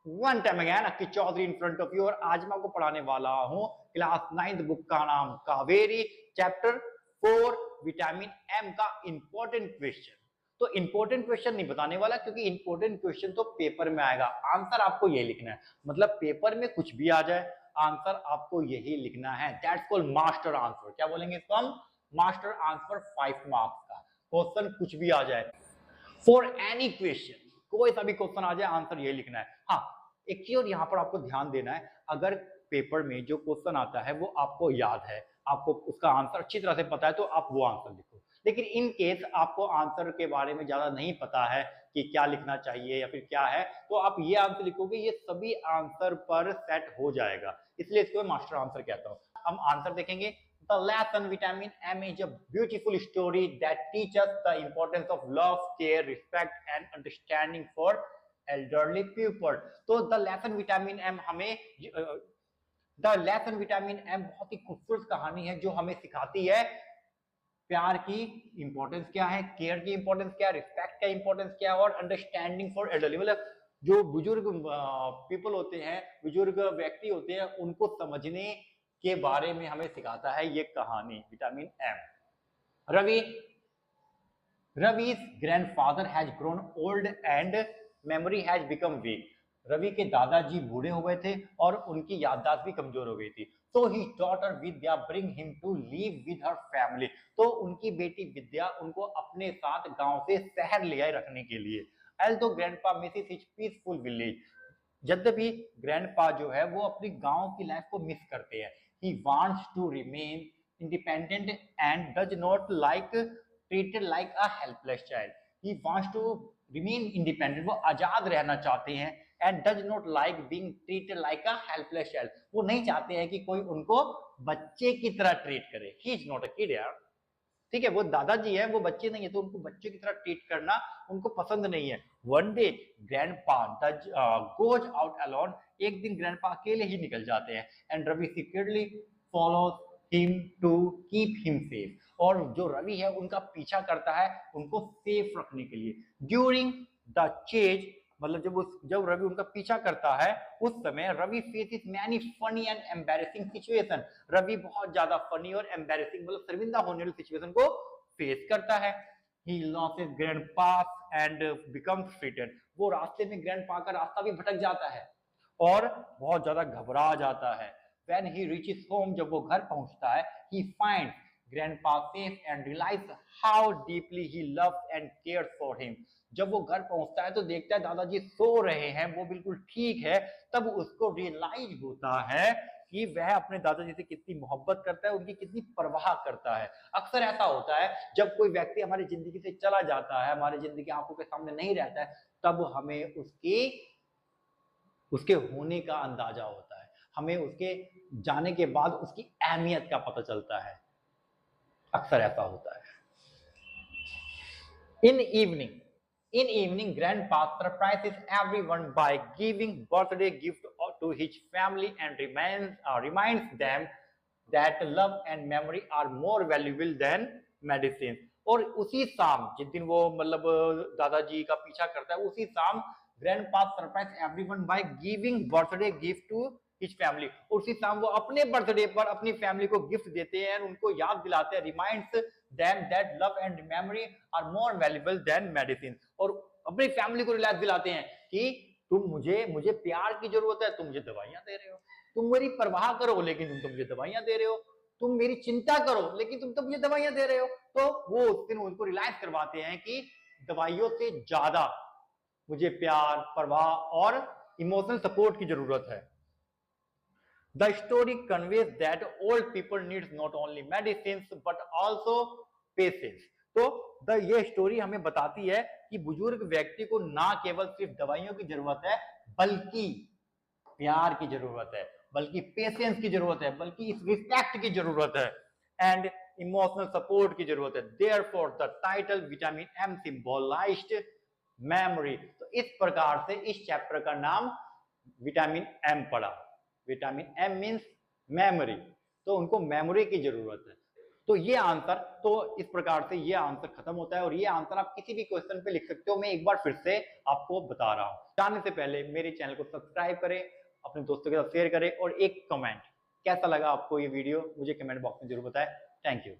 One time again Akki Chaudhary in front of you, और आज मैं आपको पढ़ाने वाला हूं क्लास 9th बुक का नाम कावेरी, चैप्टर 4 विटामिन एम का इंपॉर्टेंट क्वेश्चन। तो इंपॉर्टेंट क्वेश्चन नहीं बताने वाला क्योंकि इंपॉर्टेंट क्वेश्चन तो पेपर में आएगा, आंसर आपको यही लिखना है। मतलब पेपर में कुछ भी आ जाए, आंसर आपको यही लिखना है। That's called master answer. क्या बोलेंगे इसको हम? मास्टर आंसर 5 मार्क्स का क्वेश्चन, कुछ भी आ जाए फॉर एनी क्वेश्चन, कोई सा भी क्वेश्चन आ जाए आंसर यही लिखना है। हाँ, एक चीज और यहाँ पर आपको ध्यान देना है, अगर पेपर में जो क्वेश्चन आता है वो आपको याद है, आपको उसका आंसर अच्छी तरह से पता है, तो आप वो आंसर लिखो। लेकिन इन केस आपको आंसर के बारे में ज्यादा नहीं पता है कि क्या लिखना चाहिए या फिर क्या है, तो आप ये आंसर लिखोगे, ये सभी आंसर पर सेट हो जाएगा, इसलिए इसको मास्टर आंसर कहता हूँ। हम आंसर देखेंगे। The lesson vitamin M is a beautiful story that teaches the importance of love, care, respect and understanding for elderly people. तो the lesson vitamin M हमें द लेसन विटामिन एम बहुत ही खूबसूरत कहानी है जो हमें सिखाती है प्यार की इंपॉर्टेंस क्या है, केयर की इंपॉर्टेंस क्या है, रिस्पेक्ट का इंपॉर्टेंस क्या है और अंडरस्टैंडिंग फॉर एल्डरली, मतलब जो बुजुर्ग पीपल होते हैं, बुजुर्ग व्यक्ति होते हैं, उनको समझने के बारे में हमें सिखाता है ये कहानी vitamin M. Ravi's grandfather has grown old and memory has become weak. Ravi के दादाजी बूढ़े हो गए थे और उनकी याददाश्त भी कमजोर हो गई थी। So his daughter Vidya bring him to live with her family. तो उनकी बेटी विद्या उनको अपने साथ गांव से शहर ले आए रखने के लिए। Although grandpa misses his peaceful village, यद्यपि ग्रैंडपा जो है वो अपनी गांव की लाइफ को मिस करते हैं। He wants to remain independent and does not like treated like a helpless child. He wants to remain independent, वो आजाद रहना चाहते हैं, and does not like being treated like a helpless child. वो नहीं चाहते हैं कि कोई उनको बच्चे की तरह ट्रीट करे। He is not a kid यार, ठीक है, वो दादाजी है, वो बच्चे नहीं है, तो उनको बच्चे की तरह ट्रीट करना उनको पसंद नहीं है। One day grandpa goes out alone, एक दिन ग्रैंडपा अकेले ही निकल जाते हैं, and Ravi secretly follows him to keep him safe, और जो रवि है उनका पीछा करता है उनको सेफ रखने के लिए। ड्यूरिंग द चेज, मतलब जब रवि उनका पीछा करता है उस समय Ravi faces many funny and embarrassing situation, Ravi बहुत ज्यादा फनी और एम्बैरेसिंग मतलब शर्मिंदा होने वाली सिचुएशन को फेस करता है। He loses grandpa and becomes frightened, वो रास्ते में ग्रैंडपा का रास्ता भी भटक जाता है और बहुत ज्यादा घबरा जाता है। When he reaches home, जब वो घर पहुंचता है, he finds grandpa safe and realizes how deeply he loves and cares for him. जब वो घर पहुंचता है तो देखता है दादाजी सो रहे हैं, वो बिल्कुल ठीक है, तब उसको रियलाइज होता है कि वह अपने दादाजी से कितनी मोहब्बत करता है, उनकी कितनी परवाह करता है। अक्सर ऐसा होता है जब कोई व्यक्ति हमारी जिंदगी से चला जाता है, हमारी जिंदगी आंखों के सामने नहीं रहता है, तब हमें उसके होने का अंदाजा होता है, हमें उसके जाने के बाद उसकी अहमियत का पता चलता है। अक्सर ऐसा होता है। In evening, Grandpa surprises everyone by giving birthday gift to his family and reminds them that love and memory are more valuable than medicine. और उसी शाम, जिस दिन वो मतलब दादाजी का पीछा करता है, उसी शाम grandpa surprise everyone by giving birthday gift to his family, उसी शाम वो अपने बर्थडे पर अपनी फैमिली को गिफ्ट देते हैं, उनको याद दिलाते हैं, reminds them that love and memory are more valuable than medicine, और अपनी फैमिली को रिलैक्स दिलाते हैं कि मुझे प्यार की जरूरत है, तुम मुझे दवाइयां दे रहे हो, तुम मेरी परवाह करो लेकिन तुम तो मुझे दवाइयां दे रहे हो, तुम मेरी चिंता करो लेकिन तुम तो मुझे दवाइयां दे रहे हो। तो वो उस दिन उनको रिलैक्स करवाते हैं कि दवाइयों से ज्यादा मुझे प्यार, परवाह और इमोशनल सपोर्ट की जरूरत है। The story conveys that old people needs not only medicines but also patience. तो ये स्टोरी हमें बताती है कि बुजुर्ग व्यक्ति को ना केवल सिर्फ दवाइयों की जरूरत है, बल्कि प्यार की जरूरत है, बल्कि पेशेंस की जरूरत है, बल्कि इस रिस्पेक्ट की जरूरत है एंड इमोशनल सपोर्ट की जरूरत है। Therefore, the title Vitamin M symbolized memory. तो इस प्रकार से इस चैप्टर का नाम विटामिन एम पड़ा। विटामिन एम मीन्स मेमोरी, तो उनको मेमोरी की जरूरत है। तो ये आंसर, तो इस प्रकार से ये आंसर खत्म होता है और ये आंसर आप किसी भी क्वेश्चन पे लिख सकते हो। मैं एक बार फिर से आपको बता रहा हूं, जाने से पहले मेरे चैनल को सब्सक्राइब करें, अपने दोस्तों के साथ शेयर करें और एक कमेंट कैसा लगा आपको ये वीडियो मुझे कमेंट बॉक्स में जरूर बताएं। Thank you.